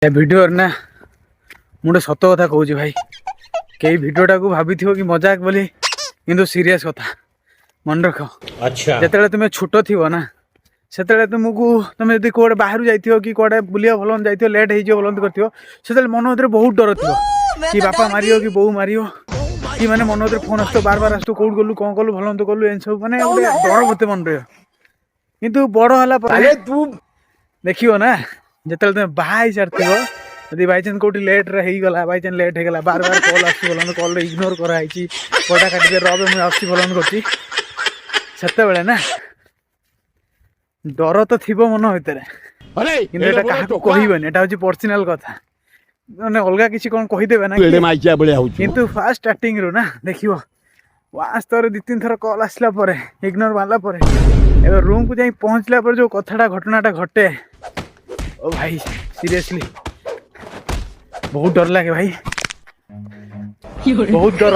Video ना मुझे सत कथा कहूँ भाई कई भिडियोटा को भाभी कि मजाक बोली किंतु सीरियस कथा मन रख। अच्छा जिते तुम्हें छोट थी ना से तुमको तुम यदि कौड़े बाहर जाइए कि कौड़े बुलिया भल जाइए लेट हो भल कर मन भर बहुत डर थी कि बापा मारियो कि बो मारियो कि मैंने मन भर फोन आस बार बार आस कौट गलु कौन कलु भल तो कलु एन सब मैंने गोटे डर मत मन रहा कितु बड़ है तू देखियो ना जिते तुम बाहर सारी यदि बाईचान्स कौटी लेट गला बाईचान्स लेट हो गला बार बार कल आस कल इग्नोर कराई कटा काटे रब मुझे आसी भलन कर ना डर तो थी मन भर क्या कहबनी एटा हूँ पर्सनाल कथा मैंने अलग किसी कौन कहीदेवे ना किंतु फास्ट स्टार्टिंग रू ना देखियो वास तर 2-3 थर कल आसला इग्नोर मारला रूम को जाई पहुँचला जो कथाटा घटनाटा घटे ओ भाई सीरियसली बहुत डर लगे भाई बहुत डर।